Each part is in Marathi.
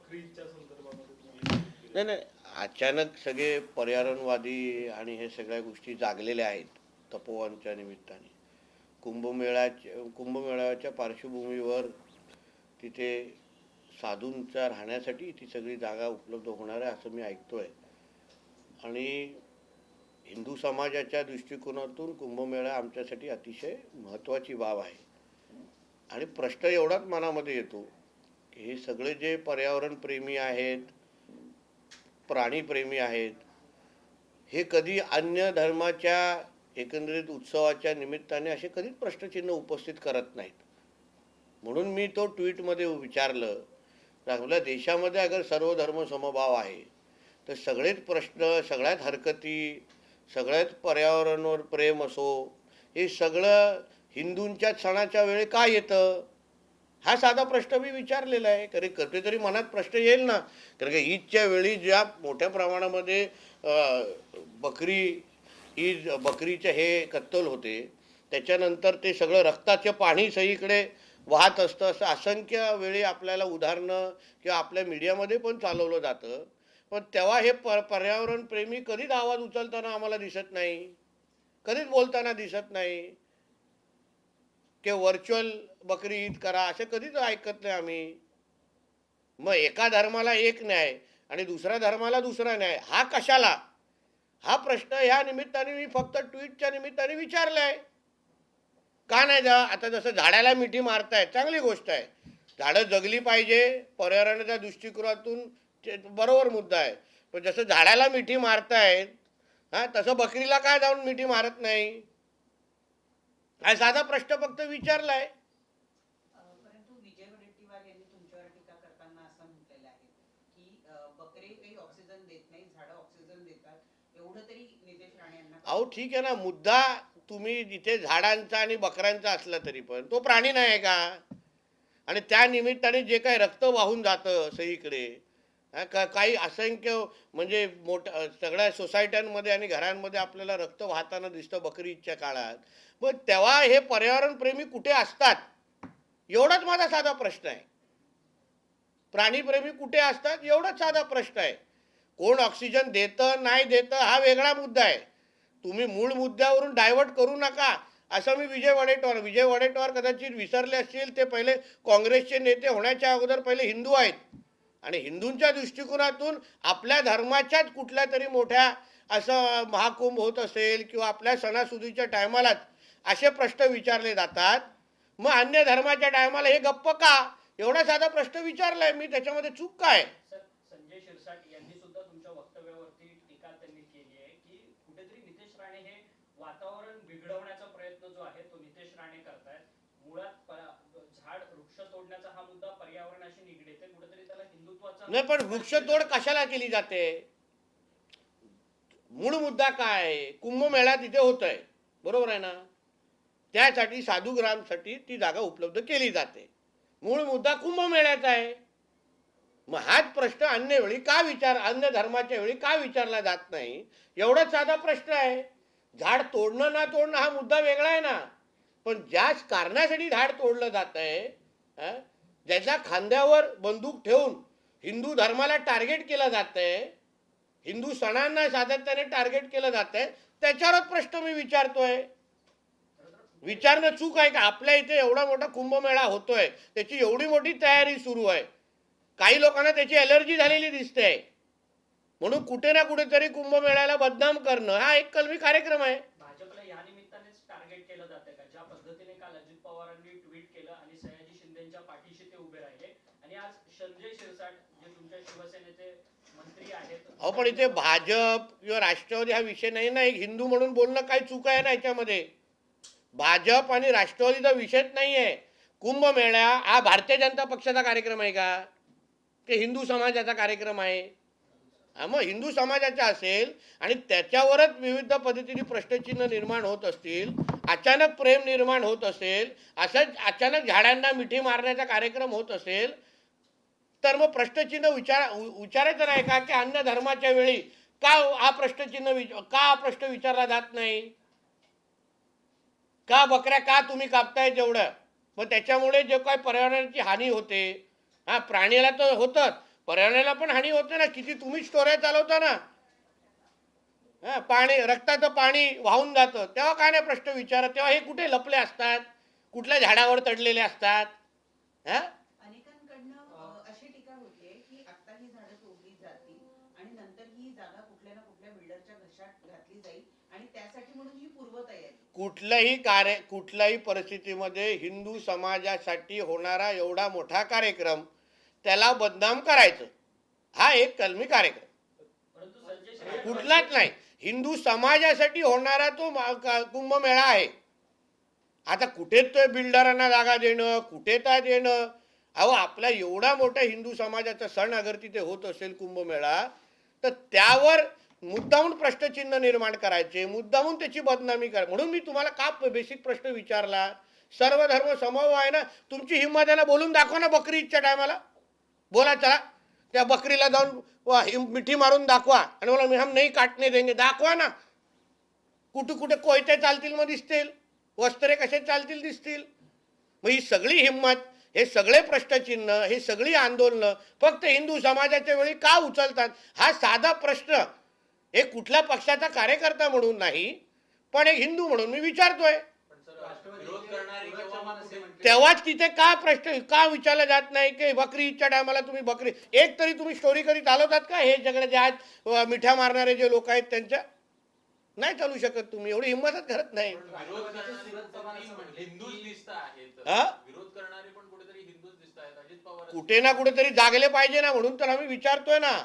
नाही नाही, अचानक सगळे पर्यावरणवादी आणि हे सगळ्या गोष्टी जागलेल्या आहेत तपोवनच्या निमित्ताने. कुंभमेळ्याच्या पार्श्वभूमीवर तिथे साधूंच्या राहण्यासाठी ती सगळी जागा उपलब्ध होणार आहे असं मी ऐकतोय. आणि हिंदू समाजाच्या दृष्टिकोनातून कुंभमेळा आमच्यासाठी अतिशय महत्त्वाची बाब आहे. आणि प्रश्न एवढाच मनामध्ये येतो की हे सगळे जे पर्यावरणप्रेमी आहेत, प्राणीप्रेमी आहेत, हे कधी अन्य धर्माच्या एकंदरीत उत्सवाच्या निमित्ताने असे कधीच प्रश्नचिन्ह उपस्थित करत नाहीत. म्हणून मी तो ट्विटमध्ये विचारलं, आपल्या देशामध्ये अगर सर्व धर्म समभाव आहे तर सगळेच प्रश्न, सगळ्यात हरकती, सगळ्यात पर्यावरणावर प्रेम असो, हे सगळं हिंदूंच्या सणाच्या वेळी का येतं, हा साधा प्रश्न मी विचारलेला आहे. कधीतरी मनात प्रश्न येईल ना. कारण की ईदच्या वेळी ज्या मोठ्या प्रमाणामध्ये बकरीचे हे कत्तल होते, त्याच्यानंतर ते सगळं रक्ताचे पाणी सगळीकडे वाहत असतं, असं असंख्य वेळी आपल्याला उदाहरणं किंवा आपल्या मीडियामध्ये पण चालवलं जातं. पण तेव्हा हे पर्यावरणप्रेमी कधीच आवाज उचलताना आम्हाला दिसत नाही, कधीच बोलताना दिसत नाही की व्हर्च्युअल बकरी ईद करा, असं कधीच ऐकत नाही आम्ही. मग एका धर्माला एक न्याय आणि दुसऱ्या धर्माला दुसरा न्याय, हा कशाला, हा प्रश्न ह्या निमित्ताने मी फक्त ट्विटच्या निमित्ताने विचारलाय. का नाही जा. आता जसं झाडाला मिठी मारताय, चांगली गोष्ट आहे, झाडं जगली पाहिजे पर्यावरणाच्या दृष्टिकोनातून, बरोबर मुद्दा आहे. पण जसं झाडाला मिठी मारतायत, हा, तसं बकरीला काय जाऊन मिठी मारत नाही, हा साधा प्रश्न फक्त विचारलाय. परंतु विजय वडेट्टीवार यांनी तुमच्यावर टीका करताना असं म्हटलेलं आहे की बकरे काही ऑक्सिजन देत नाही, झाडं ऑक्सिजन देतात, एवढं तरी नितेश राणे यांना. अहो ठीक आहे ना, मुद्दा तुम्ही जिथे झाडांचा आणि बकऱ्यांचा असला तरी पण तो प्राणी नाही आहे का. आणि त्या निमित्ताने जे काही रक्त वाहून जातं सगळीकडे, काही असंख्य म्हणजे सगळ्या सोसायट्यांमध्ये आणि घरांमध्ये आपल्याला रक्त वाहताना दिसतं बकरी ईदच्या काळात. मग तेव्हा हे पर्यावरणप्रेमी कुठे असतात, एवढाच माझा साधा प्रश्न आहे. प्राणीप्रेमी कुठे असतात, एवढाच साधा प्रश्न आहे. कोण ऑक्सिजन देतं नाही देतं हा वेगळा मुद्दा आहे. तुम्ही मूळ मुद्द्यावरून डायव्हर्ट करू नका, असं मी विजय वडेट्टीवार कदाचित विसरले असतील. ते पहिले काँग्रेसचे नेते होण्याच्या अगोदर पहिले हिंदू आहेत आणि हिंदूंच्या दृष्टिकोनातून आपल्या धर्माच्याच कुठल्या तरी मोठ्या असं महाकुंभ होत असेल किंवा आपल्या सणासुदीच्या टायमालाच असे प्रश्न विचारले जातात. मग अन्य धर्माच्या टायमाला हे गप्प का, एवढा साधा प्रश्न विचारलाय मी, त्याच्यामध्ये चूक काय. संजय शिरसाट यांनी सुद्धा तुमच्या वक्तव्यावरती टीका त्यांनी केली आहे की कुठेतरी नितेश राणे हे वातावरण बिघडवण्याचा प्रयत्न जो आहे तो नितेश राणे करतायत. मुळात वृक्ष तोडण्याचा हा मुद्दा पर्यावरणाशी निगडीत आहे, कुठेतरी त्याला हिंदुत्वाचा नाही. पण वृक्षतोड कशाला केली जाते, मूळ मुद्दा काय आहे. कुंभमेळा तिथे होतोय, बरोबर आहे ना, त्यासाठी साधुग्रामसाठी ती जागा उपलब्ध केली जाते. मूळ मुद्दा कुंभमेळ्याचा आहे. मग हाच प्रश्न अन्य धर्माच्या वेळी का विचारला जात नाही, एवढाच साधा प्रश्न आहे. झाड तोडणं ना तोडणं हा मुद्दा वेगळा आहे ना, पण ज्या कारणासाठी झाड तोडलं जात आहे, ज्याच्या खांद्यावर बंदूक ठेवून हिंदू धर्माला टार्गेट केलं जात आहे, हिंदू सणांना सातत्याने टार्गेट केलं जात आहे, त्याच्यावरच प्रश्न मी विचारतोय. विचारणं चूक आहे का. आपल्या इथे एवढा मोठा कुंभमेळा होतोय, त्याची एवढी मोठी तयारी सुरू आहे, काही लोकांना त्याची अलर्जी झालेली दिसते, म्हणून कुठे ना कुठेतरी कुंभमेळ्याला बदनाम करणं हा एक कलमी कार्यक्रम आहे. भाजपला या निमित्तानेच टार्गेट केलं जातं का, ज्या पद्धतीने काल अजित पवारांनी ट्विट केलं आणि सयाजी शिंदेच्या पाठीशी ते उभे राहिले, आणि आज संजय शिरसाट जे तुमच्या शिवसेनेचे मंत्री आहेत. अहो पण इथे भाजप किंवा राष्ट्रवादी हा विषय नाही ना, एक हिंदू म्हणून बोलणं काही चूक आहे ना याच्यामध्ये. भाजप आणि राष्ट्रवादीचा विषयच नाही आहे. कुंभमेळा हा भारतीय जनता पक्षाचा कार्यक्रम आहे का, ते हिंदू समाजाचा कार्यक्रम आहे. मग हिंदू समाजाचा असेल आणि त्याच्यावरच विविध पद्धतीने प्रश्नचिन्ह निर्माण होत असतील, अचानक प्रेम निर्माण होत असेल, असंच अचानक झाडांना मिठी मारण्याचा कार्यक्रम होत असेल, तर मग प्रश्नचिन्ह विचारायचं नाही का की अन्य धर्माच्या वेळी का हा प्रश्न विचारला जात नाही, का बकऱ्या का तुम्ही कापताय तेवढं. मग त्याच्यामुळे जे काय पर्यावरणाची हानी होते, हा प्राण्याला तर होतच, पर्यावरणाला पण हानी होते ना. किती तुम्ही स्टोऱ्या चालवता ना. पाणी, रक्ताचं पाणी वाहून जातं, तेव्हा काय नाही प्रश्न विचारत. तेव्हा हे कुठे लपले असतात, कुठल्या झाडावर चढलेले असतात. हा अनेकांकडनं अशी टीका होतीये की आता ही झाडं तोडली जातील आणि नंतर ही जागा कुठल्या ना कुठल्या बिल्डरच्या घशात घातली जाईल आणि त्यासाठी म्हणून ही पूर्वतयारी. कुठल्याही परिस्थितीमध्ये हिंदू समाजासाठी होणारा एवढा मोठा कार्यक्रम त्याला बदनाम करायचं, हा एक कलमी कार्यक्रम. परंतु संजय शिरसाट कुठलाच नाही, हिंदू समाजासाठी होणारा तो कुंभमेळा आहे. आता कुठे तो बिल्डरांना जागा देणं, कुठे काय देणं. अहो, आपला एवढा मोठा हिंदू समाजाचा सण अगर तिथे होत असेल कुंभमेळा, तर त्यावर मुद्दामून प्रश्नचिन्ह निर्माण करायचे, मुद्दामून त्याची बदनामी करायची. म्हणून मी तुम्हाला का बेसिक प्रश्न विचारला. सर्व धर्म समभाव आहे ना. तुमची हिंमत आहे ना, बोलून दाखवा ना बकरी ईदच्या टायमाला. बोला, चला त्या बकरीला जाऊन मिठी मारून दाखवा आणि मला हम नाही काटणे देंगे, दाखवा ना. कुठे कुठे कोयते चालतील मग दिसतील, वस्त्रे कसे चालतील दिसतील. मग ही सगळी हिंमत, हे सगळे प्रश्नचिन्ह, हे सगळी आंदोलनं फक्त हिंदू समाजाच्या वेळी का उचलतात. हा साधा प्रश्न एक कुठल्या पक्षाचा कार्यकर्ता म्हणून नाही, पण एक हिंदू म्हणून मी विचारतोय. तेव्हाच तिथे का प्रश्न का विचारला जात नाही की बकरी ईदच्या टायमाला तुम्ही बकरी, एक तरी तुम्ही स्टोरी कधी चालवतात का. हे सगळे जे आहेत मिठ्या मारणारे जे लोक आहेत त्यांच्या नाही चालू शकत. तुम्ही एवढी हिंमतच करत नाही. कुठे ना कुठेतरी जागले पाहिजे ना, म्हणून तर आम्ही विचारतोय ना.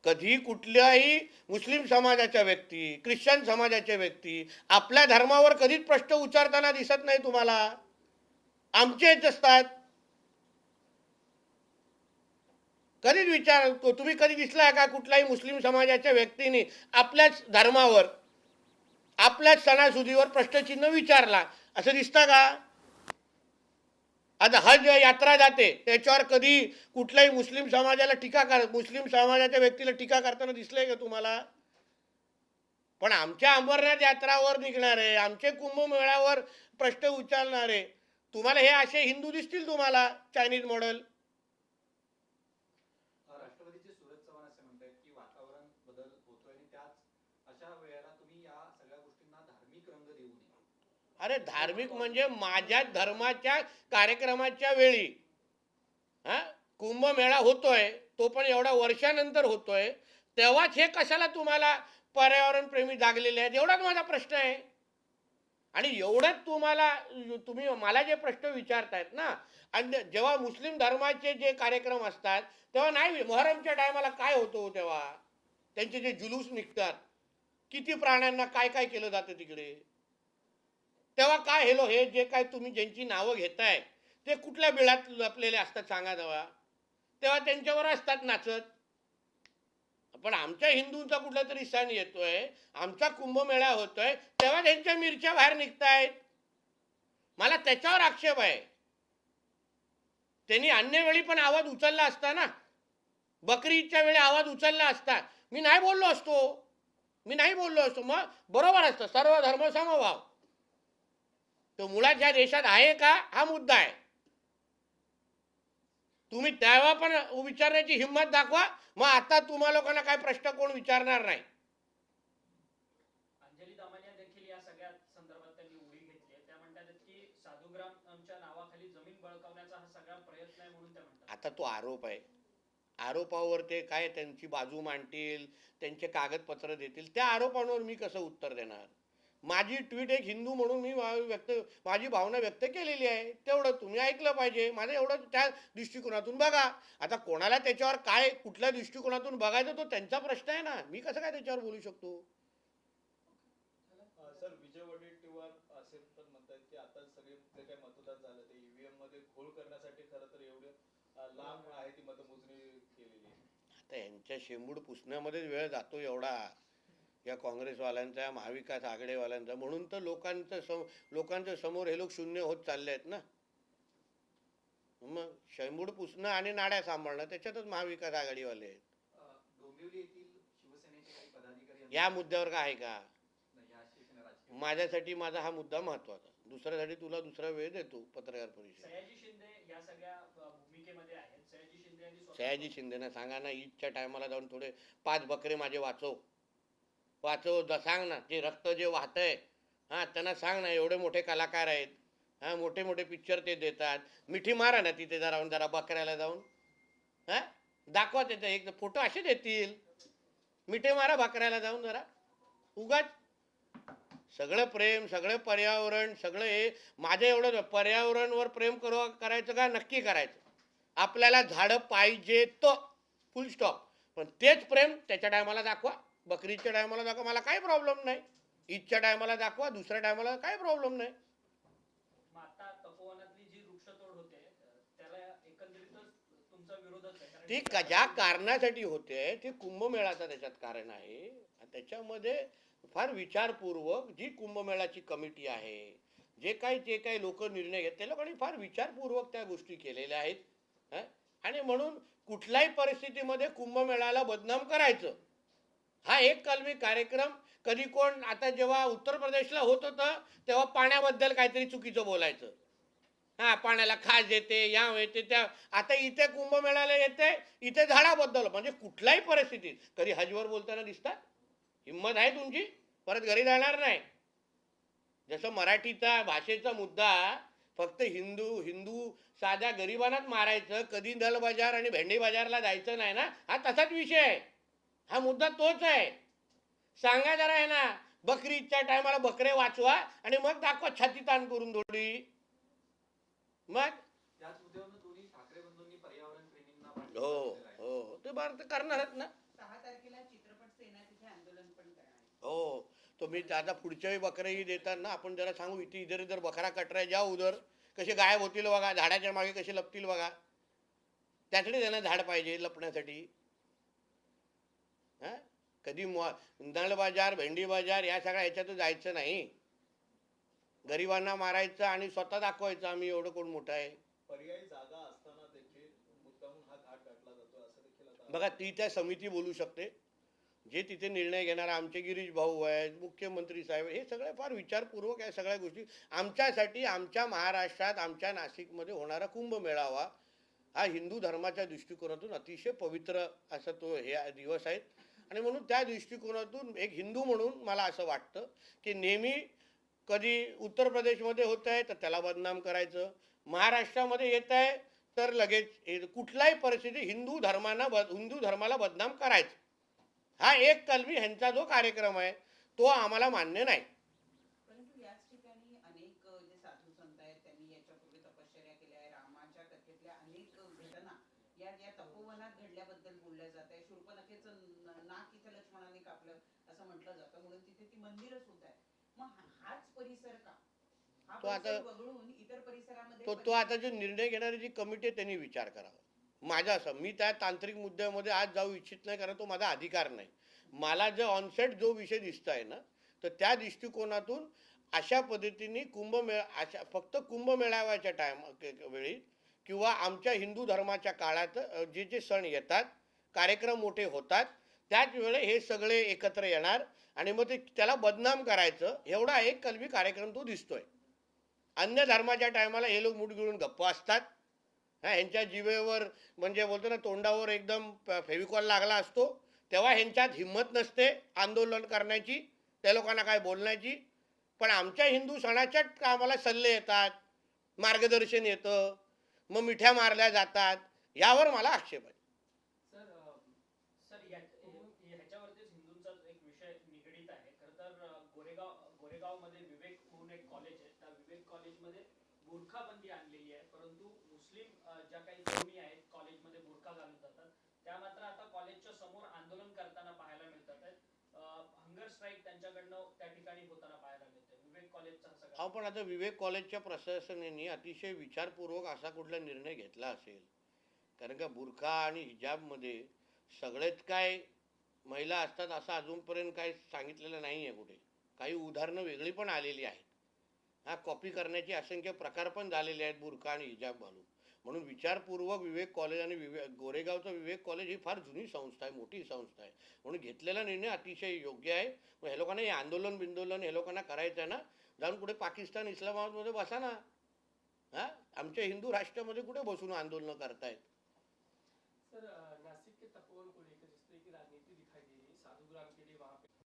कधी कुठल्याही मुस्लिम समाजाच्या व्यक्ती, ख्रिश्चन समाजाच्या व्यक्ती आपल्या धर्मावर कधीच प्रश्न उच्चारताना दिसत नाही तुम्हाला. आमचेच असतात. कधीच विचार तुम्ही कधी दिसलाय का कुठल्याही मुस्लिम समाजाच्या व्यक्तीने आपल्याच धर्मावर, आपल्याच सणासुदीवर प्रश्नचिन्ह विचारला असं दिसतं का. आता हज यात्रा जाते, त्याच्यावर कधी कुठल्याही मुस्लिम समाजाला मुस्लिम समाजाच्या व्यक्तीला टीका करताना दिसलंय का तुम्हाला. पण आमच्या अमरनाथ यात्रावर निघणारे, आमचे कुंभमेळ्यावर प्रश्न उचलणारे तुम्हाला हे असे हिंदू दिसतील तुम्हाला, चायनीज मॉडेल. राष्ट्रवादीचे सूरज चव्हाण असे म्हणतात की वातावरण बदल होतोय आणि त्याच अशा वेळेला तुम्ही या सगळ्या गोष्टींना धार्मिक रंग देऊ नये. अरे धार्मिक म्हणजे माझ्या धर्माच्या कार्यक्रमाच्या वेळी कुंभमेळा होतोय, तो पण एवढ्या वर्षानंतर होतोय, तेव्हाच हे कशाला तुम्हाला पर्यावरण प्रेमी जागलेले आहेत, एवढाच माझा प्रश्न आहे. आणि एवढंच तुम्ही मला जे प्रश्न विचारतायत ना, आणि जेव्हा मुस्लिम धर्माचे जे कार्यक्रम असतात तेव्हा नाही, मोहरमच्या टायमाला काय होतो तेव्हा त्यांचे जे जुलूस निघतात, किती प्राण्यांना काय काय केलं जातं तिकडे, तेव्हा काय हे जे काय तुम्ही ज्यांची नावं घेताय ते कुठल्या बिळात लपलेले असतात सांगा. तेव्हा त्यांच्यावर असतात नाचत. पण आमच्या हिंदूंचा कुठला तरी सण येतोय, आमचा कुंभमेळा होतोय, तेव्हा त्यांच्या मिरच्या बाहेर निघतायत. मला त्याच्यावर आक्षेप आहे. त्यांनी अन्य वेळी पण आवाज उचलला असता ना, बकरी ईदच्या वेळी आवाज उचलला असता, मी नाही बोललो असतो. मग बरोबर असतं सर्व धर्म समभाव. तो मुळात ज्या देशात आहे का हा मुद्दा आहे. तुम्ही तेव्हा पण विचारण्याची हिंमत दाखवा, मग आता तुम्हा लोकांना काय प्रश्न कोण विचारणार नाही. अंजली दामनिया देखील या सगळ्या संदर्भात त्यांनी उडी घेतली. त्या म्हणतात की साधुग्रामच्या नावाखाली जमीन बळकावण्याचा हा सगळा प्रयत्न आहे म्हणून त्या म्हणतात. आता तो आरोप आहे, आरोपावर ते काय त्यांची बाजू मांडतील, त्यांचे कागदपत्र देतील, त्या आरोपांवर मी कसं उत्तर देणार. माझी ट्विट एक हिंदू म्हणून मी माझी भावना व्यक्त केलेली आहे, तेवढं तुम्ही ऐकलं पाहिजे. माझं एवढं त्या दृष्टिकोनातून बघा. आता कोणाला त्याच्यावर काय कुठल्या दृष्टिकोनातून बघायचं तो त्यांचा प्रश्न आहे ना, मी कसं काय त्याच्यावर बोलू शकतो. सर, विजय वडेट्टीवार असे पण म्हणतात की आता सगळे जे काही मतदान झालं ते ईव्हीएम मध्ये घोळ करण्यासाठी खरं तर एवढे लांब आहे ती मतमोजणी केलेली. आता यांच्या शेंबूड पुसण्यामध्येच वेळ जातो एवढा, या काँग्रेसवाल्यांचा, महाविकास आघाडीवाल्यांचा. म्हणून तर लोकांच्या समोर हे लोक शून्य होत चालले आहेत ना. मग शेंबूड पुसणं आणि नाड्या सांभाळणं त्याच्यातच महाविकास आघाडीवाले आहेत. डोंबिवली येथील शिवसेनेचे काही पदाधिकारी या मुद्द्यावर काय आहे का. माझ्यासाठी माझा हा मुद्दा महत्वाचा, दुसऱ्यासाठी तुला दुसरा वेळ देतो पत्रकार परिषद. सयाजी शिंदे या सगळ्या भूमिकेमध्ये आहेत. सयाजी शिंदे यांनी सयाजी शिंदेना सांगा ना, ईदच्या टायमाला जाऊन थोडे 5 बकरे माझे वाचव सांग ना, ते रक्त जे वाहतंय, हा त्यांना सांग ना, एवढे मोठे कलाकार आहेत, हा मोठे मोठे पिक्चर ते देतात, मिठी मारा ना तिथे जरा बकऱ्याला जाऊन, हा दाखवा त्याचा एक फोटो असे देतील, मिठी मारा बकऱ्याला जाऊन जरा. उगाच सगळं प्रेम, सगळं पर्यावरण, सगळं हे माझं एवढं पर्यावरणवर प्रेम करायचं का, नक्की करायचं. आपल्याला झाडं पाहिजे तो फुल स्टॉप. पण तेच प्रेम त्याच्या टायमाला दाखवा, बकरीच्या टायमाला दाखवा, मला काही प्रॉब्लेम नाही. ईदच्या टायमाला दाखवा, दुसऱ्या टायमाला काही प्रॉब्लेम नाही. मग आता तपोवनातली जी वृक्षतोड होते त्याला एकंदरीतच तुमचा विरोधच आहे, कारण ती की ज्या कारणासाठी होते ते कुंभमेळाचं त्याच्यात कारण आहे. आणि त्याच्यामध्ये फार विचारपूर्वक जी कुंभमेळाची कमिटी आहे, जे काही लोक निर्णय घेत, त्या लोकांनी फार विचारपूर्वक त्या गोष्टी केलेल्या आहेत. हं? आणि म्हणून कुठल्याही परिस्थितीमध्ये कुंभमेळ्याला बदनाम करायचं हा एक कलमी कार्यक्रम. कधी कोण आता जेव्हा उत्तर प्रदेशला होत होतं तेव्हा पाण्याबद्दल काहीतरी चुकीचं बोलायचं, हा पाण्याला खाज येते, या येते त्या. आता इथे कुंभमेळ्याला येते, इथे झाडाबद्दल. म्हणजे कुठल्याही परिस्थितीत. कधी हजवर बोलताना दिसतात? हिंमत आहे तुमची? परत घरी जाणार नाही. जसं मराठीचा भाषेचा मुद्दा फक्त हिंदू हिंदू साध्या गरिबांनाच मारायचं, कधी दल बाजार आणि भेंडी बाजारला जायचं नाही ना, हा तसाच विषय आहे. हा मुद्दा तोच आहे. सांगा जरा आहे ना, बकरीच्या टायमाला बकरे वाचवा आणि मग दाखवा छाती ताण करून थोडी. मग त्याच मुद्द्यावरून दोन्ही ठाकरे बंधूंनी पर्यावरण प्रेमींना हो पाठिंबा दिलेला आहे. हो, ते भारत करणारच ना. 6 तारखेला चित्रपट सेना तिथे आंदोलन पण करणार आहे. हो, तो मी आता पुढच्याही बकरेही देतात ना, आपण जरा सांगू, इथे इधर इधर बकरा कट रहा है, जाओ उधर. कसे गायब होतील बघा, झाडाच्या मागे कसे लपतील बघा. त्यासाठी त्यांना झाड पाहिजे लपण्यासाठी. हा कधी नळ बाजार, भेंडी बाजार या सगळ्या ह्याच्यातून जायचं नाही. गरिबांना मारायचं आणि स्वतः दाखवायचं आम्ही एवढं कोण मोठं आहे. पर्यायी जागा असताना देखील मुद्दामून हा घाट गाठला जातो असं देखील आता बघा, ती त्या समिती बोलू शकते. जे तिथे निर्णय घेणार आमचे गिरीश भाऊ आहेत, मुख्यमंत्री साहेब, हे सगळे फार विचारपूर्वक या सगळ्या गोष्टी. आमच्यासाठी, आमच्या महाराष्ट्रात, आमच्या नाशिकमध्ये होणारा कुंभमेळावा हा हिंदू धर्माच्या दृष्टिकोनातून अतिशय पवित्र असा तो हे दिवस आहेत. आणि म्हणून त्या दृष्टिकोनातून एक हिंदू म्हणून मला असं वाटतं की नेहमी कधी उत्तर प्रदेशमध्ये होत आहे तर त्याला बदनाम करायचं, महाराष्ट्रामध्ये येत आहे तर लगेच कुठल्याही परिस्थिती हिंदू धर्माला बदनाम करायचं. हा एक कलमी ह्यांचा जो कार्यक्रम आहे तो आम्हाला मान्य नाही. परंतु याच ठिकाणी अनेक जे साधू संत आहेत त्यांनी याच्यापूर्वी तपश्चर्या केल्या आहे. रामाच्या कथेतल्या अनेक घटना या या तपोवनात घडल्याबद्दल बोलल्या जात आहे. शूर्पणखेचं नाक इथे लक्ष्मणाने कापलं असं म्हटलं जातं, म्हणून तिथे ती मंदिरं सुद्धा आहे. मग हाच परिसर का, हा तो आता- परिसर वगळून इतर परिसरामध्ये तो आता जो निर्णय घेणारी जी कमिटी आहे त्यांनी विचार करावा. माझा असं, मी त्या तांत्रिक मुद्द्यामध्ये आज जाऊ इच्छित नाही, कारण तो माझा अधिकार नाही. मला जो ऑनसेट जो विषय दिसत आहे ना, तर त्या दृष्टिकोनातून अशा पद्धतीने फक्त कुंभमेळाव्याच्या वेळी किंवा आमच्या हिंदू धर्माच्या काळात जे जे सण येतात, कार्यक्रम मोठे होतात, त्याच वेळे हे सगळे एकत्र येणार आणि मग ते त्याला बदनाम करायचं, एवढा एक कलमी कार्यक्रम तो दिसतोय. अन्य धर्माच्या टायमाला हे लोक मूठ गिळून गप्प असतात. ह्यांच्या जिभेवर म्हणजे बोलतो ना, तोंडावर एकदम फेविकॉल लागला असतो, तेव्हा ह्यांच्यात हिंमत नसते आंदोलन करण्याची, त्या लोकांना काय बोलण्याची. पण आमच्या हिंदू सणाच्या आम्हाला सल्ले येतात, मार्गदर्शन येतं, मग मिठ्या मारल्या जातात, यावर मला आक्षेप आहे. सर ह्याच्यावरतीच हिंदूंचा एक विषय निगडीत आहे. खरं तर गोरेगावमध्ये विवेक म्हणून एक कॉलेज आहे, त्या विवेक कॉलेजमध्ये बुरखाबंदी आणलेली आहे, परंतु मुस्लिम ज्या काही तरुणी आहेत कॉलेजमध्ये बुरखा घालून जातात, त्या मात्र आता कॉलेजच्या समोर आंदोलन करताना पाहायला मिळतात आहेत. हंगर स्ट्राईक त्यांच्याकडनं त्या ठिकाणी होताना पाहायला मिळते. विवेक कॉलेजचा सगळा आपण आता विवेक कॉलेजच्या प्रशासनाने अतिशय विचारपूर्वक असा कुठला निर्णय घेतला असेल, कारण का बुरखा आणि हिजाबमध्ये सगळेच काय महिला असतात असं अजूनपर्यंत काय सांगितलेलं नाही आहे कुठे. काही उदाहरणं वेगळी पण आलेली आहेत. कॉपी करण्याचे असंख्य प्रकार पण झालेले आहेत बुरखा आणि हिजाब घालून. म्हणून विचारपूर्वक विवेक कॉलेज आणि गोरेगावचं विवेक कॉलेज ही फार जुनी संस्था आहे, मोठी संस्था आहे, म्हणून घेतलेला निर्णय अतिशय योग्य आहे. मग हे लोकांना हे आंदोलन हे लोकांना करायचं आहे ना, जाऊन कुठे पाकिस्तान इस्लामाबादमध्ये बसा ना. आमच्या हिंदू राष्ट्रामध्ये कुठे बसून आंदोलनं करतायत. सर तपोवन को लेकर जिस तरह की राजनीति दिखाई दे रही है, साधुग्राम के लिए वहां